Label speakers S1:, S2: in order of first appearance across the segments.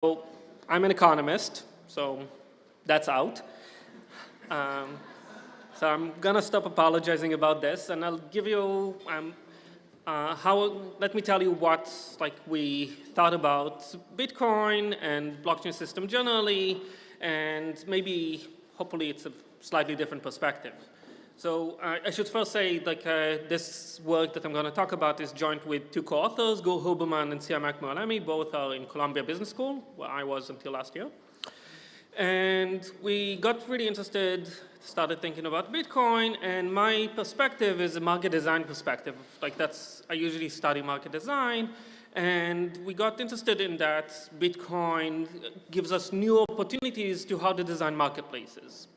S1: So I'm an economist, so that's out. Um, so I'm gonna stop apologizing about this, and I'll give you let me tell you what we thought about Bitcoin and blockchain system generally, and maybe hopefully it's a slightly different perspective. So I should first say this work that I'm going to talk about is joint with two co-authors, Gur Huberman and Siamak Moalemi. Both are in Columbia Business School, where I was until last year. And we got really interested, started thinking about Bitcoin, and my perspective is a market design perspective. I usually study market design, and we got interested in that Bitcoin gives us new opportunities to how to design marketplaces.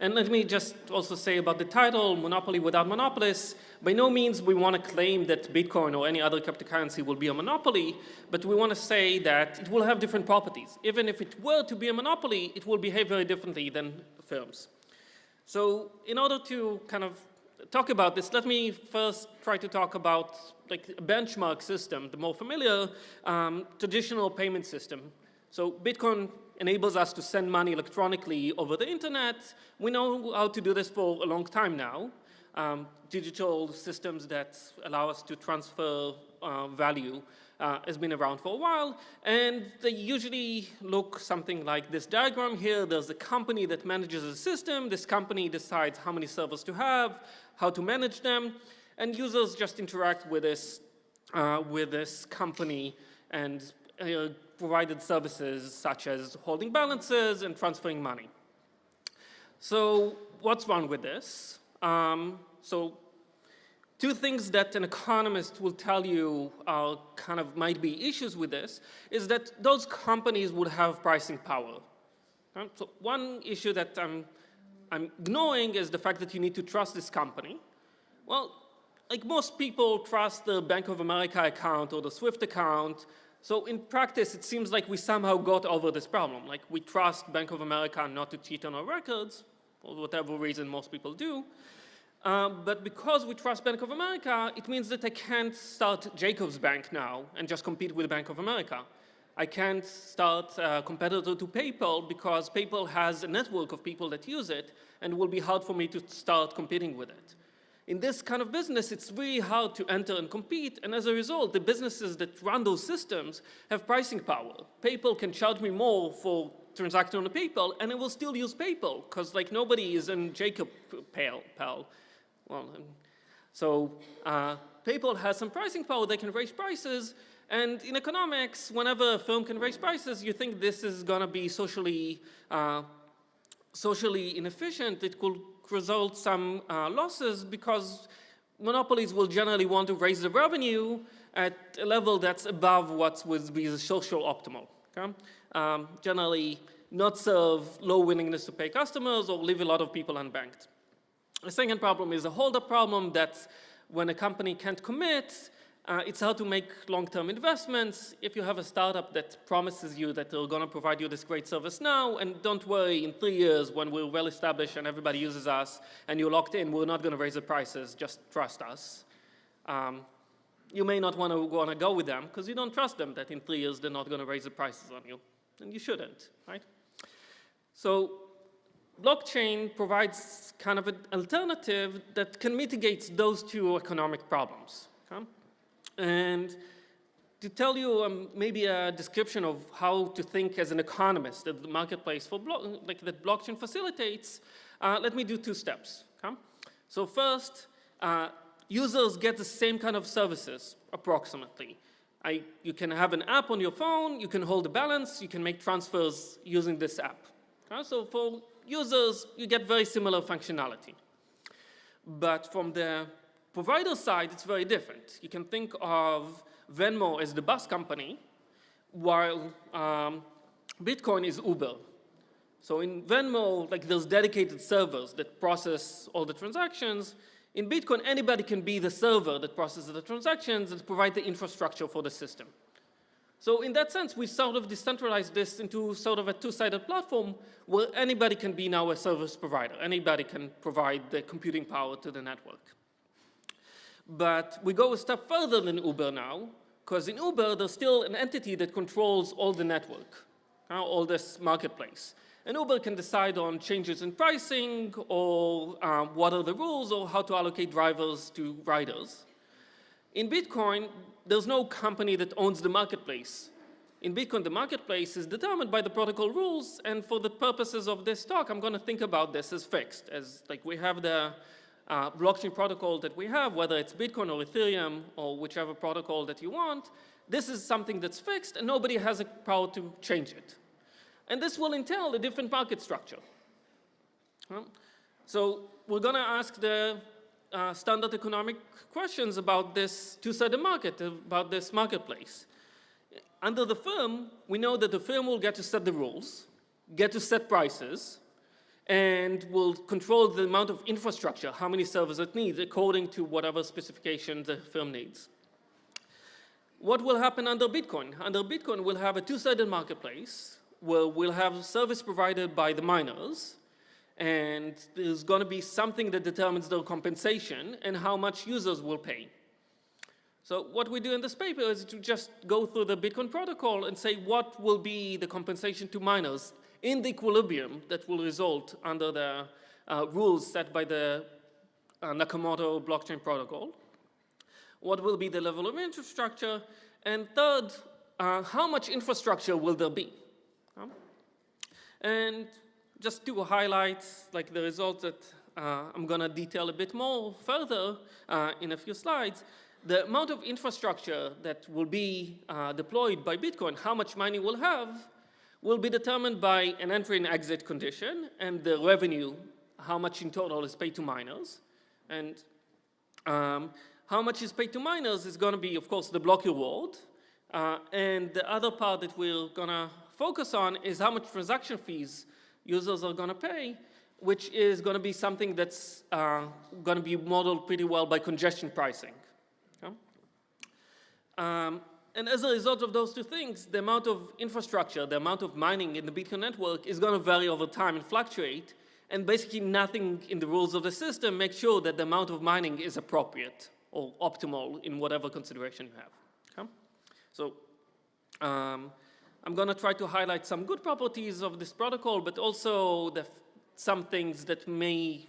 S1: And let me just also say about the title, Monopoly Without Monopolists. By no means we want to claim that Bitcoin or any other cryptocurrency will be a monopoly, but we want to say that it will have different properties. Even if it were to be a monopoly, it will behave very differently than firms. So in order to kind of talk about this, let me first try to talk about a benchmark system, the more familiar traditional payment system. So Bitcoin enables us to send money electronically over the internet. We know how to do this for a long time now. Digital systems that allow us to transfer value has been around for a while, and they usually look something like this diagram here. There's a company that manages a system. This company decides how many servers to have, how to manage them, and users just interact with this company and provided services such as holding balances and transferring money. So what's wrong with this? So two things that an economist will tell you might be issues with this is that those companies would have pricing power. So one issue that I'm ignoring is the fact that you need to trust this company. Well, like most people trust the Bank of America account or the SWIFT account. So in practice, it seems like we somehow got over this problem. Like we trust Bank of America not to cheat on our records, for whatever reason most people do. But because we trust Bank of America, it means that I can't start Jacobs Bank now and just compete with Bank of America. I can't start a competitor to PayPal because PayPal has a network of people that use it, and it will be hard for me to start competing with it. In this kind of business, it's really hard to enter and compete, and as a result, the businesses that run those systems have pricing power. PayPal can charge me more for transacting on PayPal, and I will still use PayPal, because nobody is in Jacob Pal. Well, so PayPal has some pricing power. They can raise prices, and in economics, whenever a firm can raise prices, you think this is going to be socially inefficient. It could result some losses because monopolies will generally want to raise the revenue at a level that's above what would be the social optimal. Okay? Generally not serve low willingness to pay customers or leave a lot of people unbanked. The second problem is a holdup problem that when a company can't commit, it's hard to make long-term investments. If you have a startup that promises you that they're going to provide you this great service now, and don't worry, in 3 years when we're well established and everybody uses us and you're locked in, we're not going to raise the prices, just trust us. You may not want to go with them because you don't trust them that in 3 years they're not going to raise the prices on you, and you shouldn't, right? So blockchain provides kind of an alternative that can mitigate those two economic problems. Okay? And to tell you maybe a description of how to think as an economist at the marketplace for that blockchain facilitates, let me do 2 steps. Okay? So first, users get the same kind of services approximately. You can have an app on your phone, you can hold a balance, you can make transfers using this app. Okay? So for users, you get very similar functionality. But from the provider side, it's very different. You can think of Venmo as the bus company, while Bitcoin is Uber. So in Venmo, there's dedicated servers that process all the transactions. In Bitcoin, anybody can be the server that processes the transactions and provide the infrastructure for the system. So in that sense, we sort of decentralized this into sort of a two-sided platform where anybody can be now a service provider. Anybody can provide the computing power to the network. But we go a step further than Uber now, Because in Uber, there's still an entity that controls all the network, all this marketplace. And Uber can decide on changes in pricing, or what are the rules, or how to allocate drivers to riders. In Bitcoin, there's no company that owns the marketplace. In Bitcoin, the marketplace is determined by the protocol rules, and for the purposes of this talk, I'm going to think about this as fixed, as like we have the blockchain protocol that we have, whether it's Bitcoin or Ethereum or whichever protocol that you want. This is something that's fixed, and nobody has a power to change it. And this will entail a different market structure. So we're going to ask the standard economic questions about this two-sided market, about this marketplace. Under the firm, we know that the firm will get to set the rules, get to set prices, and will control the amount of infrastructure, how many servers it needs, according to whatever specification the firm needs. What will happen under Bitcoin? Under Bitcoin, we'll have a two-sided marketplace where we'll have service provided by the miners, and there's going to be something that determines their compensation and how much users will pay. So what we do in this paper is to just go through the Bitcoin protocol and say what will be the compensation to miners in the equilibrium that will result under the rules set by the Nakamoto blockchain protocol. What will be the level of infrastructure? And third, how much infrastructure will there be? And just to highlight like the results that I'm going to detail a bit more further in a few slides, the amount of infrastructure that will be deployed by Bitcoin, how much mining we'll have, will be determined by an entry and exit condition and the revenue, how much in total is paid to miners. And how much is paid to miners is going to be, of course, the block reward. And the other part that we're going to focus on is how much transaction fees users are going to pay, which is going to be something that's going to be modeled pretty well by congestion pricing. Okay? And as a result of those two things, the amount of infrastructure, the amount of mining in the Bitcoin network is going to vary over time and fluctuate, and basically nothing in the rules of the system makes sure that the amount of mining is appropriate or optimal in whatever consideration you have. Okay? So I'm going to try to highlight some good properties of this protocol, but also some things that may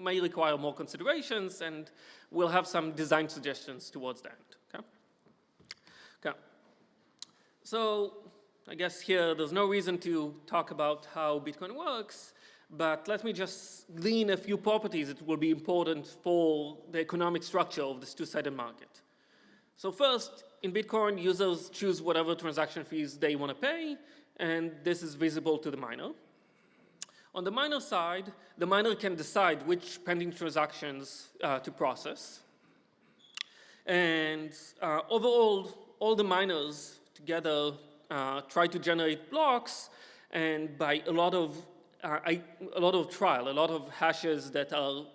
S1: require more considerations, and we'll have some design suggestions towards the end. Okay? Okay. So I guess here there's no reason to talk about how Bitcoin works, but let me just glean a few properties that will be important for the economic structure of this two-sided market. So first, in Bitcoin, users choose whatever transaction fees they want to pay, and this is visible to the miner. On the miner side, the miner can decide which pending transactions to process. And overall, all the miners together try to generate blocks, and by a lot of trial, a lot of hashes that are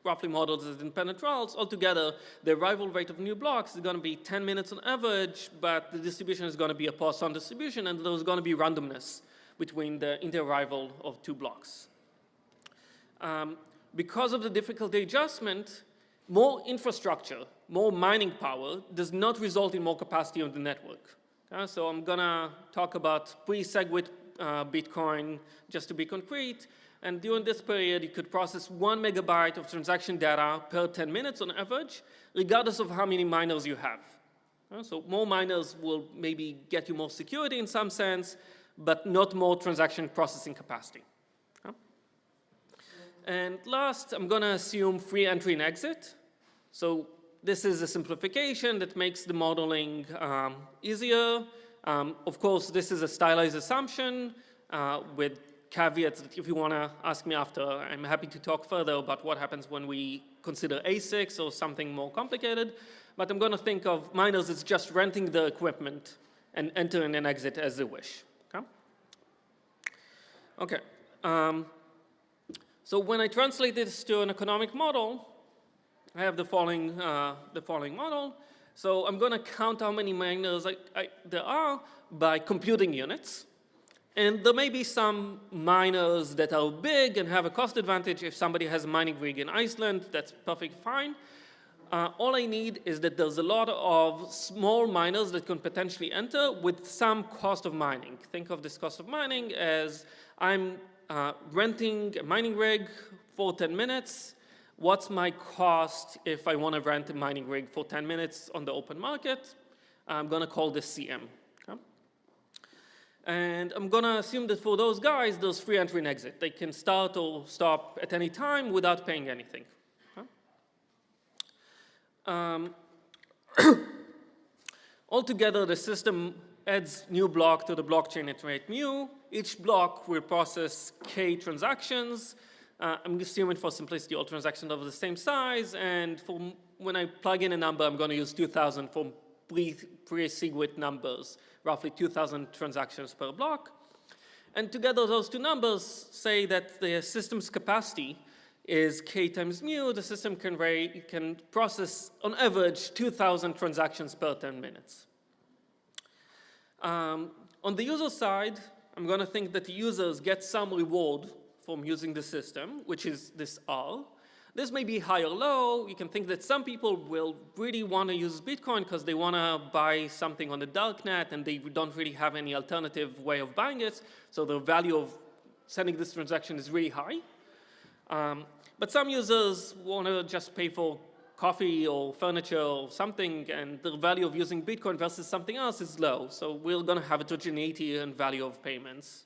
S1: roughly modeled as independent trials, altogether, the arrival rate of new blocks is going to be 10 minutes on average, but the distribution is going to be a Poisson distribution, and there's going to be randomness between the inter-arrival of two blocks. Because of the difficulty adjustment, more infrastructure, more mining power does not result in more capacity on the network. So I'm going to talk about pre-SegWit Bitcoin, just to be concrete. And during this period, you could process 1 megabyte of transaction data per 10 minutes on average, regardless of how many miners you have. So more miners will maybe get you more security in some sense, but not more transaction processing capacity. And last, I'm going to assume free entry and exit. So this is a simplification that makes the modeling easier. Of course, this is a stylized assumption with caveats that if you want to ask me after, I'm happy to talk further about what happens when we consider ASICs or something more complicated. But I'm going to think of miners as just renting the equipment and entering and exit as they wish. Okay. So when I translate this to an economic model, I have the following model. So I'm going to count how many miners there are by computing units. And there may be some miners that are big and have a cost advantage. If somebody has a mining rig in Iceland, that's perfectly fine. all I need is that there's a lot of small miners that can potentially enter with some cost of mining. Think of this cost of mining as I'm renting a mining rig for 10 minutes. What's my cost if I want to rent a mining rig for 10 minutes on the open market? I'm going to call this CM. Okay? And I'm going to assume that for those guys, there's free entry and exit. They can start or stop at any time without paying anything. Altogether, the system adds new block to the blockchain at rate mu. Each block will process k transactions. I'm assuming for simplicity all transactions of the same size, and for when I plug in a number, I'm going to use 2,000 for pre-SegWit numbers, roughly 2,000 transactions per block. And together, those two numbers say that the system's capacity is k times mu. The system can process, on average, 2,000 transactions per 10 minutes. On the user side, I'm going to think that the users get some reward from using the system, which is this R. This may be high or low. You can think that some people will really want to use Bitcoin because they want to buy something on the darknet and they don't really have any alternative way of buying it. So the value of sending this transaction is really high. But some users want to just pay for coffee or furniture or something, and the value of using Bitcoin versus something else is low. So we're going to have heterogeneity in value of payments,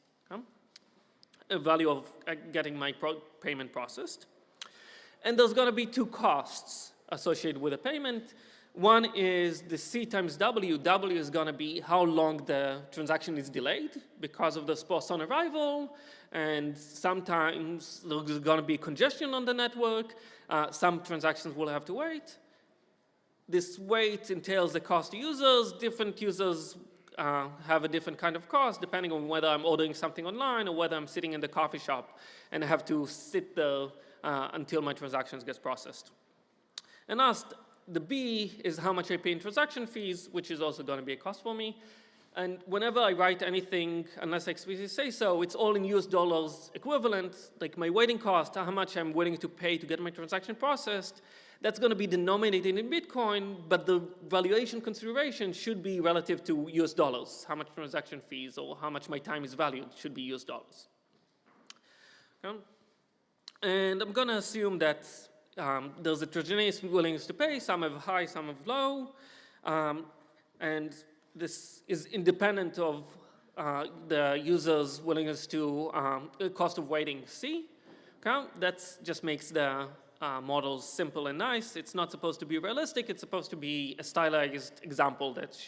S1: a value of getting my payment processed. And there's going to be two costs associated with a payment. One is the C times W. W is going to be how long the transaction is delayed because of the post-on arrival, and sometimes there's going to be congestion on the network. Some transactions will have to wait. This wait entails the cost to users. Different users have a different kind of cost depending on whether I'm ordering something online or whether I'm sitting in the coffee shop and I have to sit there until my transactions gets processed. And last, the B is how much I pay in transaction fees, which is also going to be a cost for me. And whenever I write anything, unless I explicitly say so, it's all in US dollars equivalent, like my waiting cost, how much I'm willing to pay to get my transaction processed. That's going to be denominated in Bitcoin, but the valuation consideration should be relative to US dollars. How much transaction fees or how much my time is valued should be US dollars. Okay? And I'm going to assume that there's a heterogeneous willingness to pay. Some have high, some have low. And this is independent of the user's willingness to cost of waiting C. Okay? That just makes the models simple and nice. It's not supposed to be realistic. It's supposed to be a stylized example that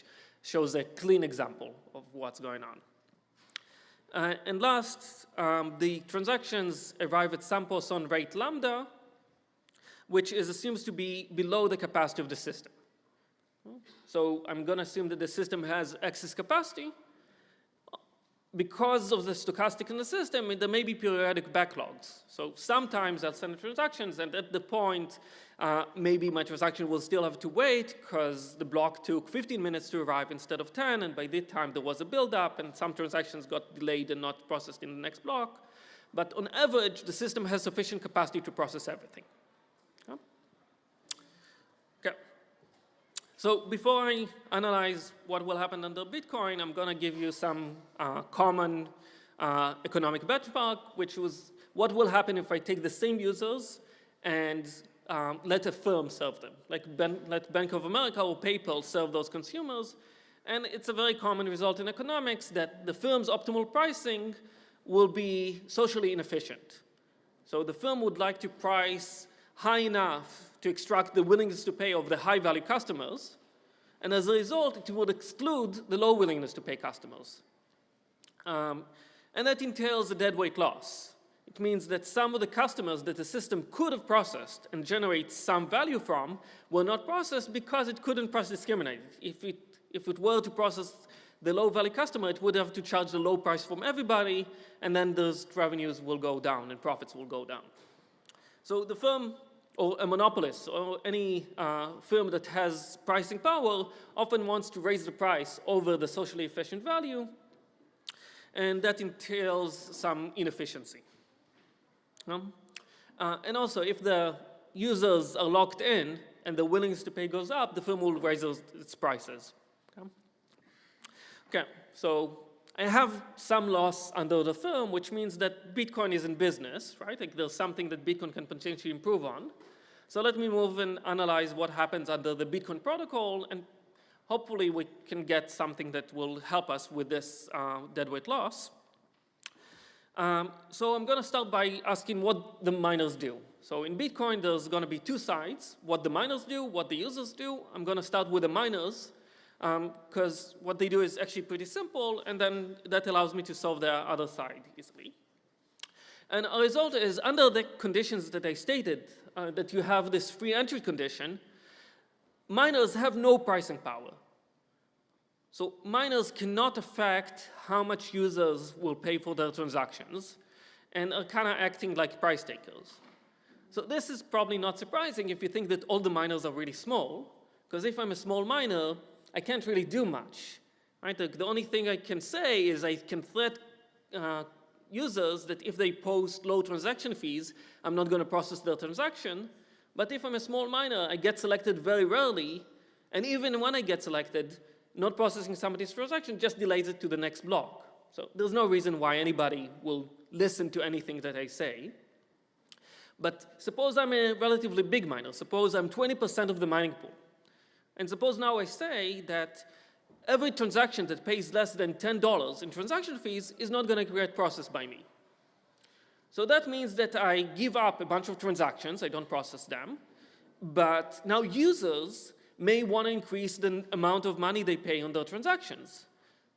S1: shows a clean example of what's going on. And last, the transactions arrive at some post-on rate lambda, which assumes to be below the capacity of the system. So I'm going to assume that the system has excess capacity. Because of the stochastic in the system, there may be periodic backlogs. So sometimes I'll send transactions, and at the point, maybe my transaction will still have to wait because the block took 15 minutes to arrive instead of 10, and by that time there was a buildup, and some transactions got delayed and not processed in the next block. But on average, the system has sufficient capacity to process everything. Okay. So before I analyze what will happen under Bitcoin, I'm going to give you some common economic benchmark, which was what will happen if I take the same users and let a firm serve them, like let Bank of America or PayPal serve those consumers. And it's a very common result in economics that the firm's optimal pricing will be socially inefficient. So the firm would like to price high enough to extract the willingness to pay of the high-value customers, and as a result, it would exclude the low willingness to pay customers. And that entails a deadweight loss. It means that some of the customers that the system could have processed and generate some value from were not processed because it couldn't price discriminate. If it were to process the low-value customer, it would have to charge the low price from everybody, and then those revenues will go down and profits will go down. So the firm, or a monopolist, or any firm that has pricing power often wants to raise the price over the socially efficient value, and that entails some inefficiency. And also, if the users are locked in, and the willingness to pay goes up, the firm will raise its prices. Okay, so I have some loss under the firm, which means that Bitcoin is in business, right? Like there's something that Bitcoin can potentially improve on. So let me move and analyze what happens under the Bitcoin protocol, and hopefully we can get something that will help us with this deadweight loss. So I'm going to start by asking what the miners do. So in Bitcoin, there's going to be two sides, what the miners do, what the users do. I'm going to start with the miners, because what they do is actually pretty simple, and then that allows me to solve the other side easily. And a result is, under the conditions that I stated, that you have this free entry condition, miners have no pricing power. So miners cannot affect how much users will pay for their transactions, and are kind of acting like price takers. So this is probably not surprising if you think that all the miners are really small, because if I'm a small miner, I can't really do much, right? The only thing I can say is I can threat users that if they post low transaction fees, I'm not going to process their transaction. But if I'm a small miner, I get selected very rarely, and even when I get selected, not processing somebody's transaction just delays it to the next block. So there's no reason why anybody will listen to anything that I say. But suppose I'm a relatively big miner. Suppose I'm 20% of the mining pool. And suppose now I say that every transaction that pays less than $10 in transaction fees is not going to get processed by me. So that means that I give up a bunch of transactions, I don't process them, but now users may want to increase the amount of money they pay on their transactions.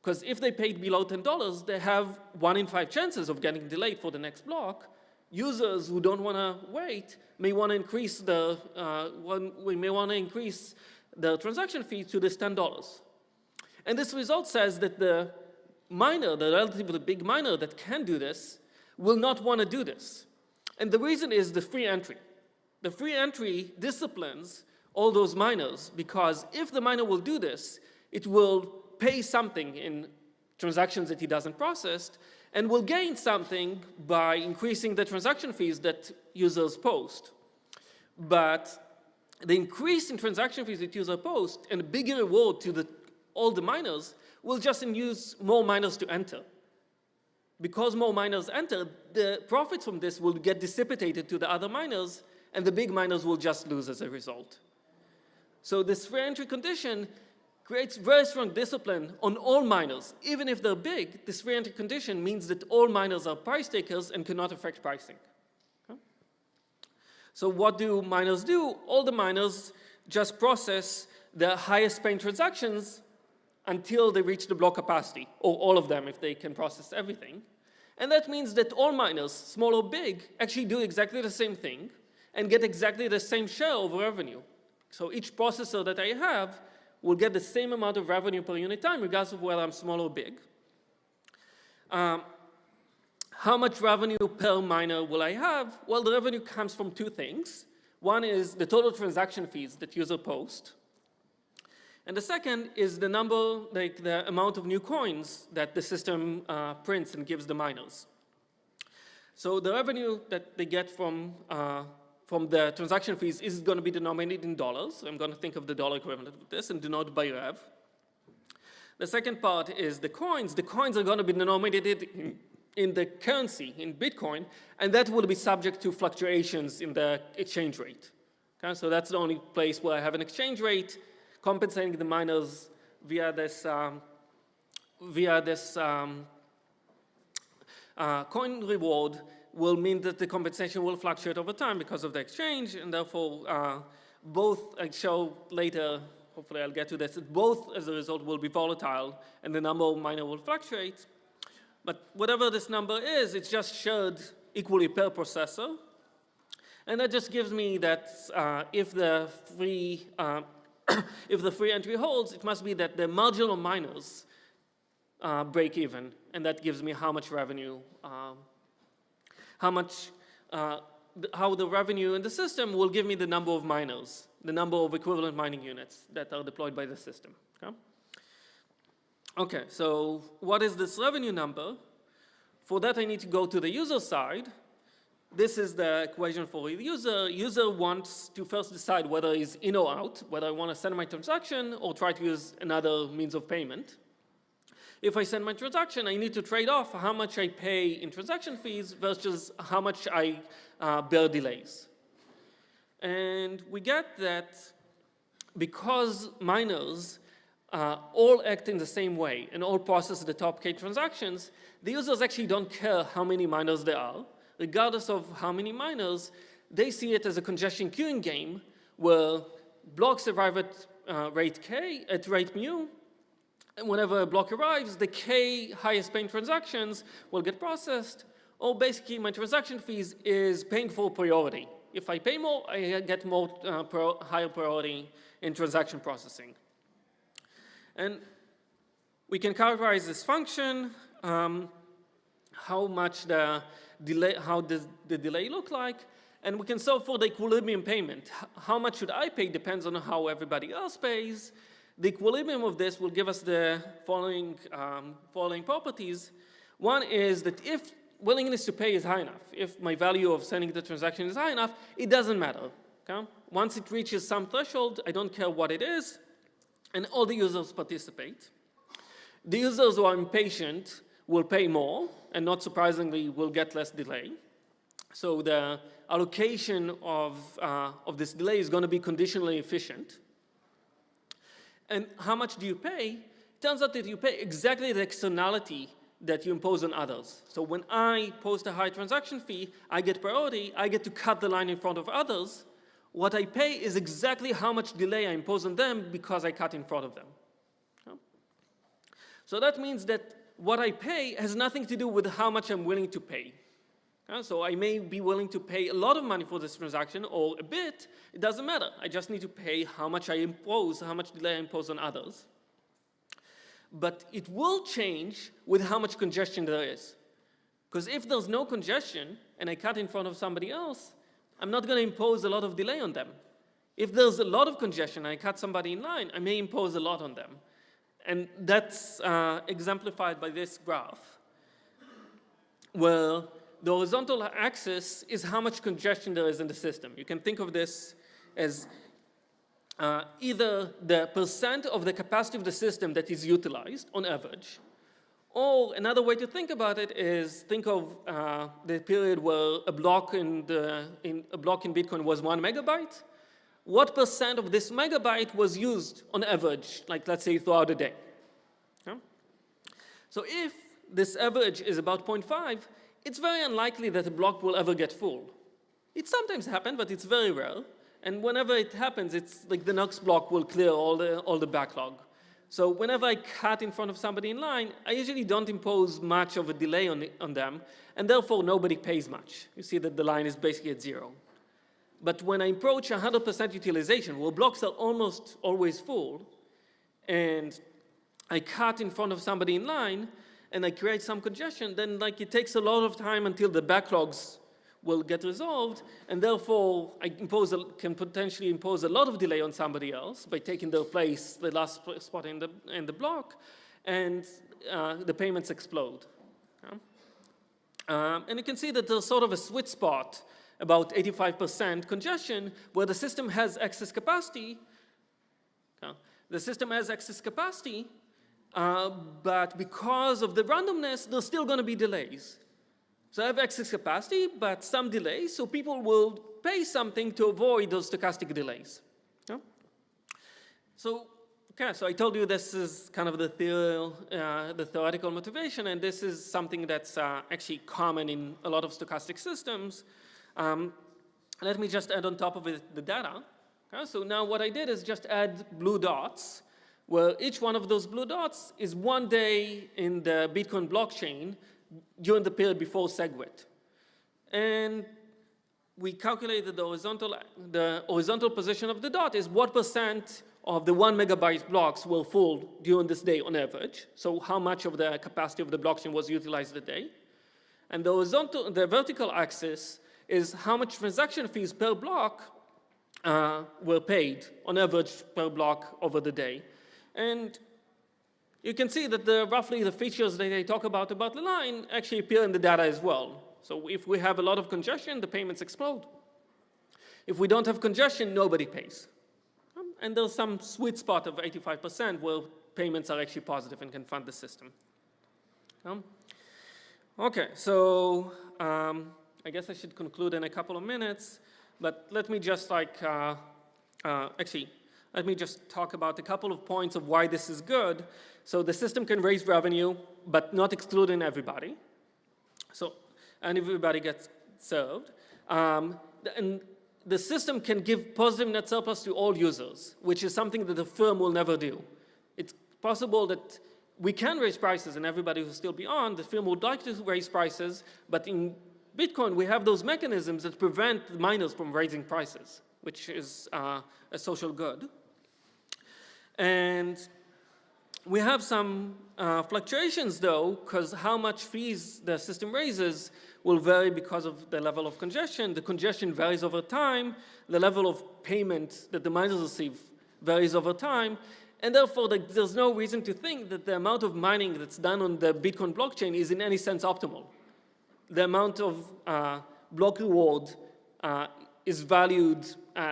S1: Because if they paid below $10, they have 1 in 5 chances of getting delayed for the next block. Users who don't want to wait may want to increase the transaction fee to this $10. And this result says that the miner, the relatively big miner that can do this, will not want to do this. And the reason is the free entry. The free entry disciplines all those miners, because if the miner will do this, it will pay something in transactions that he doesn't process, and will gain something by increasing the transaction fees that users post. But the increase in transaction fees that users post and a bigger reward to all the miners will just induce more miners to enter. Because more miners enter, the profits from this will get dissipated to the other miners, and the big miners will just lose as a result. So this free entry condition creates very strong discipline on all miners. Even if they're big, this free entry condition means that all miners are price takers and cannot affect pricing. Okay? So what do miners do? All the miners just process the highest paying transactions until they reach the block capacity, or all of them if they can process everything. And that means that all miners, small or big, actually do exactly the same thing and get exactly the same share of revenue. So each processor that I have will get the same amount of revenue per unit time, regardless of whether I'm small or big. How much revenue per miner will I have? Well, the revenue comes from two things. One is the total transaction fees that user post. And the second is the number, like the amount of new coins that the system prints and gives the miners. So the revenue that they get from the transaction fees is going to be denominated in dollars. I'm going to think of the dollar equivalent of this and denote by rev. The second part is the coins. The coins are going to be denominated in the currency, in Bitcoin, and that will be subject to fluctuations in the exchange rate. Okay? So that's the only place where I have an exchange rate compensating the miners via this coin reward will mean that the compensation will fluctuate over time because of the exchange, and therefore both, I show later, hopefully I'll get to this, both as a result will be volatile and the number of miners will fluctuate. But whatever this number is, it's just shared equally per processor. And that just gives me that if the free entry holds, it must be that the marginal miners break even, and that gives me how much revenue, how the revenue in the system will give me the number of miners, the number of equivalent mining units that are deployed by the system. Okay, so what is this revenue number? For that, I need to go to the user side, this is the equation for the user. User wants to first decide whether he's in or out, whether I want to send my transaction or try to use another means of payment. If I send my transaction, I need to trade off how much I pay in transaction fees versus how much I bear delays. And we get that because miners all act in the same way and all process the top K transactions, the users actually don't care how many miners there are. Regardless of how many miners, they see it as a congestion queuing game where blocks arrive at rate K, at rate mu, and whenever a block arrives, the K highest paying transactions will get processed, or basically my transaction fees is paying for priority. If I pay more, I get more higher priority in transaction processing. And we can characterize this function, how much the delay, how does the delay look like, and we can solve for the equilibrium payment. How much should I pay depends on how everybody else pays. The equilibrium of this will give us the following properties. One is that if willingness to pay is high enough, if my value of sending the transaction is high enough, it doesn't matter. Okay? Once it reaches some threshold, I don't care what it is, and all the users participate. The users who are impatient will pay more, and not surprisingly, will get less delay. So the allocation of this delay is going to be conditionally efficient. And how much do you pay? It turns out that you pay exactly the externality that you impose on others. So when I post a high transaction fee, I get priority, I get to cut the line in front of others. What I pay is exactly how much delay I impose on them because I cut in front of them. So that means that what I pay has nothing to do with how much I'm willing to pay. So I may be willing to pay a lot of money for this transaction or a bit. It doesn't matter. I just need to pay how much I impose, how much delay I impose on others. But it will change with how much congestion there is. Because if there's no congestion and I cut in front of somebody else, I'm not going to impose a lot of delay on them. If there's a lot of congestion and I cut somebody in line, I may impose a lot on them. And that's exemplified by this graph, where the horizontal axis is how much congestion there is in the system. You can think of this as either the percent of the capacity of the system that is utilized on average, or another way to think about it is think of the period where a block in Bitcoin was 1 megabyte. What percent of this megabyte was used on average, like let's say throughout the day? Okay? So if this average is about 0.5, it's very unlikely that a block will ever get full. It sometimes happens, but it's very rare. And whenever it happens, it's like the next block will clear all the backlog. So whenever I cut in front of somebody in line, I usually don't impose much of a delay on them, and therefore nobody pays much. You see that the line is basically at 0. But when I approach 100% utilization, where blocks are almost always full, and I cut in front of somebody in line, and I create some congestion, then like it takes a lot of time until the backlogs will get resolved, and therefore I can potentially impose a lot of delay on somebody else by taking their place, the last spot in the block, and the payments explode. And you can see that there's sort of a sweet spot, about 85% congestion, where the system has excess capacity. The system has excess capacity, but because of the randomness, there's still going to be delays. So I have excess capacity, but some delays, so people will pay something to avoid those stochastic delays. So I told you this is kind of the theoretical motivation, and this is something that's actually common in a lot of stochastic systems. Let me just add on top of it the data. So now what I did is just add blue dots, where each one of those blue dots is 1 day in the Bitcoin blockchain during the period before SegWit. And we calculated the horizontal position of the dot is what percent of the 1 megabyte blocks were full during this day on average. So how much of the capacity of the blockchain was utilized a day. And the vertical axis is how much transaction fees per block were paid on average per block over the day. And you can see that roughly the features that I talk about the line actually appear in the data as well. So if we have a lot of congestion, the payments explode. If we don't have congestion, nobody pays. And there's some sweet spot of 85% where payments are actually positive and can fund the system. Okay, so I guess I should conclude in a couple of minutes, but let me just let me just talk about a couple of points of why this is good. So the system can raise revenue, but not excluding everybody. And everybody gets served. And the system can give positive net surplus to all users, which is something that the firm will never do. It's possible that we can raise prices and everybody will still be on. The firm would like to raise prices, but in Bitcoin, we have those mechanisms that prevent the miners from raising prices, which is a social good. And we have some fluctuations, though, because how much fees the system raises will vary because of the level of congestion. The congestion varies over time. The level of payment that the miners receive varies over time. And therefore, there's no reason to think that the amount of mining that's done on the Bitcoin blockchain is in any sense optimal. The amount of block reward is valued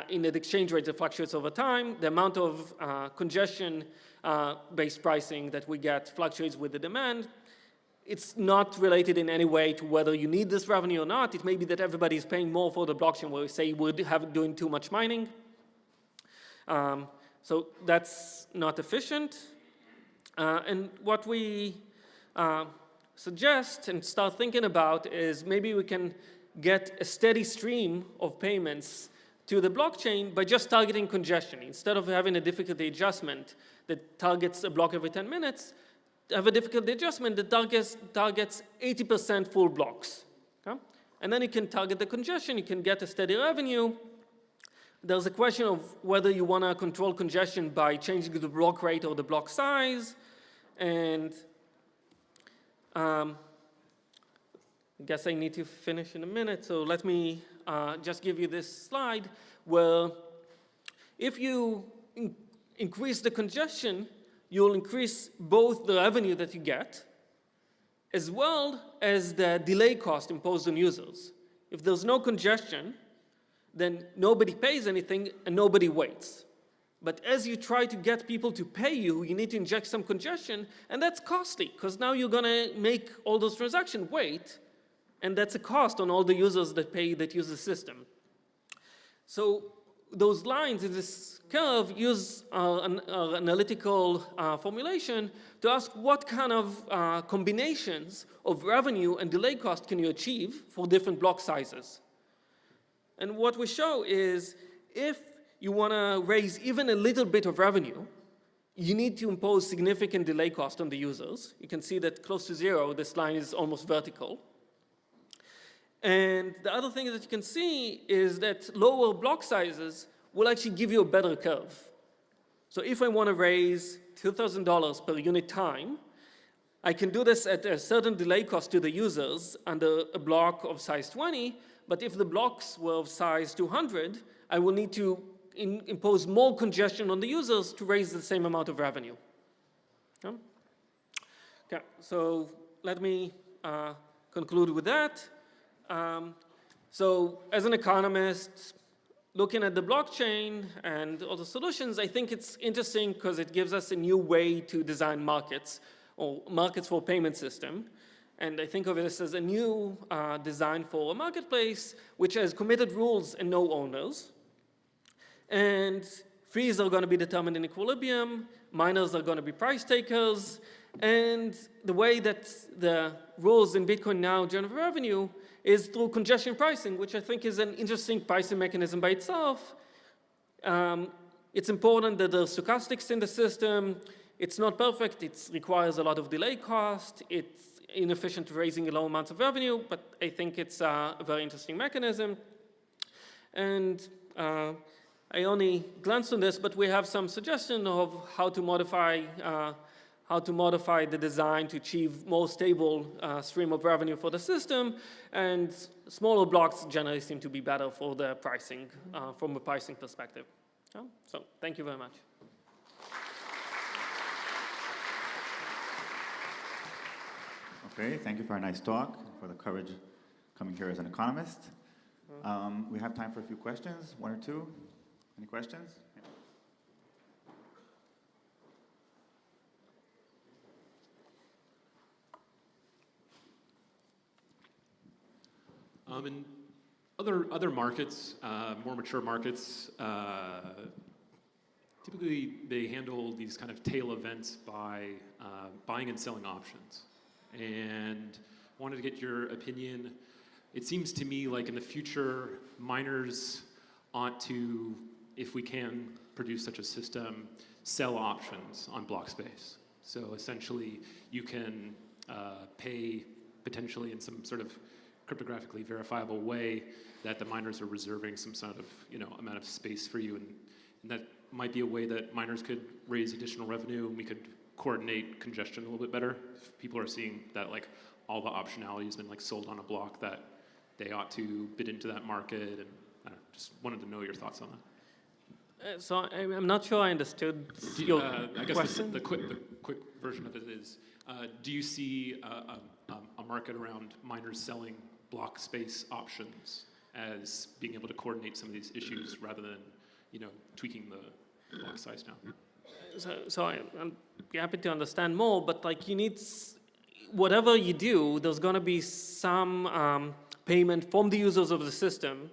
S1: in an exchange rate that fluctuates over time. The amount of congestion-based pricing that we get fluctuates with the demand. It's not related in any way to whether you need this revenue or not. It may be that everybody is paying more for the blockchain where we say we're doing too much mining. So that's not efficient. And what we suggest and start thinking about is maybe we can get a steady stream of payments to the blockchain by just targeting congestion. Instead of having a difficulty adjustment that targets a block every 10 minutes, have a difficulty adjustment that targets 80% full blocks. Okay? And then you can target the congestion, you can get a steady revenue. There's a question of whether you want to control congestion by changing the block rate or the block size. And I guess I need to finish in a minute, so let me just give you this slide where if you increase the congestion, you'll increase both the revenue that you get as well as the delay cost imposed on users. If there's no congestion, then nobody pays anything and nobody waits. But as you try to get people to pay you, you need to inject some congestion, and that's costly because now you're going to make all those transactions wait, and that's a cost on all the users that use the system. So those lines in this curve use an analytical formulation to ask what kind of combinations of revenue and delay cost can you achieve for different block sizes. And what we show is if you want to raise even a little bit of revenue, you need to impose significant delay cost on the users. You can see that close to zero, this line is almost vertical. And the other thing that you can see is that lower block sizes will actually give you a better curve. So if I want to raise $2,000 per unit time, I can do this at a certain delay cost to the users under a block of size 20, but if the blocks were of size 200, I will need to impose more congestion on the users to raise the same amount of revenue. Okay, so let me conclude with that. So as an economist, looking at the blockchain and all the solutions, I think it's interesting because it gives us a new way to design markets, or markets for a payment system. And I think of this as a new design for a marketplace which has committed rules and no owners. And fees are going to be determined in equilibrium. Miners are going to be price takers. And the way that the rules in Bitcoin now generate revenue is through congestion pricing, which I think is an interesting pricing mechanism by itself. It's important that there's stochastics in the system. It's not perfect. It requires a lot of delay cost. It's inefficient raising low amounts of revenue, but I think it's a very interesting mechanism. And I only glanced on this, but we have some suggestion of how to modify the design to achieve more stable stream of revenue for the system, and smaller blocks generally seem to be better for the pricing, from a pricing perspective. So thank you very much.
S2: Okay, thank you for a nice talk, for the coverage coming here as an economist. We have time for a few questions, one or two. Any questions?
S3: In other markets, more mature markets, typically they handle these kind of tail events by buying and selling options. And I wanted to get your opinion. It seems to me like in the future, miners ought to, if we can produce such a system, sell options on block space. So essentially, you can pay potentially in some sort of cryptographically verifiable way that the miners are reserving some sort of amount of space for you, and that might be a way that miners could raise additional revenue, and we could coordinate congestion a little bit better. If people are seeing that like all the optionality has been like sold on a block, that they ought to bid into that market, and I don't know, just wanted to know your thoughts on that.
S1: So I'm not sure I understood your
S3: I guess
S1: question.
S3: the quick version of it is, do you see a market around miners selling block space options as being able to coordinate some of these issues rather than tweaking the block size down?
S1: So I'm happy to understand more, but like you need, whatever you do, there's going to be some payment from the users of the system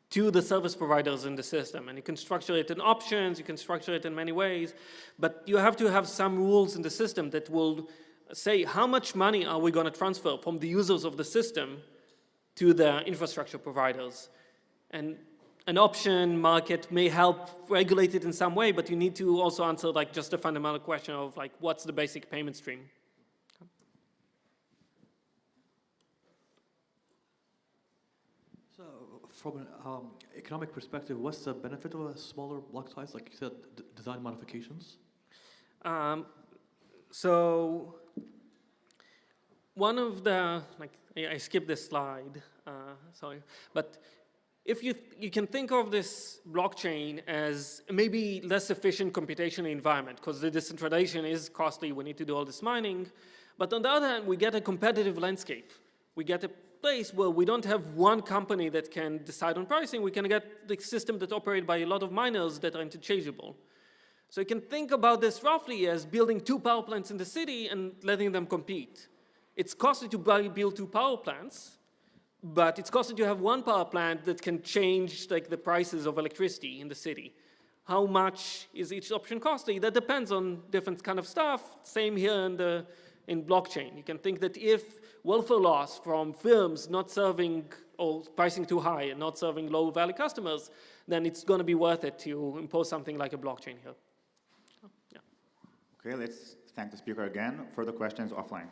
S1: to the service providers in the system. And you can structure it in options, you can structure it in many ways, but you have to have some rules in the system that will say how much money are we going to transfer from the users of the system to the infrastructure providers. And an option market may help regulate it in some way, but you need to also answer like just a fundamental question of like what's the basic payment stream.
S4: So from an economic perspective, what's the benefit of a smaller block size? Like you said, design modifications?
S1: So one of the, like I skipped this slide, sorry, but if you can think of this blockchain as maybe less efficient computational environment because the decentralization is costly, we need to do all this mining, but on the other hand, we get a competitive landscape. We get a place where we don't have one company that can decide on pricing, we can get the system that operates by a lot of miners that are interchangeable. So you can think about this roughly as building 2 power plants in the city and letting them compete. It's costly to build 2 power plants, but it's costly to have 1 power plant that can change like the prices of electricity in the city. How much is each option costly? That depends on different kind of stuff. Same here in blockchain. You can think that if welfare loss from firms not serving or pricing too high and not serving low value customers, then it's going to be worth it to impose something like a blockchain here. Yeah.
S2: Okay, let's thank the speaker again. Further questions offline.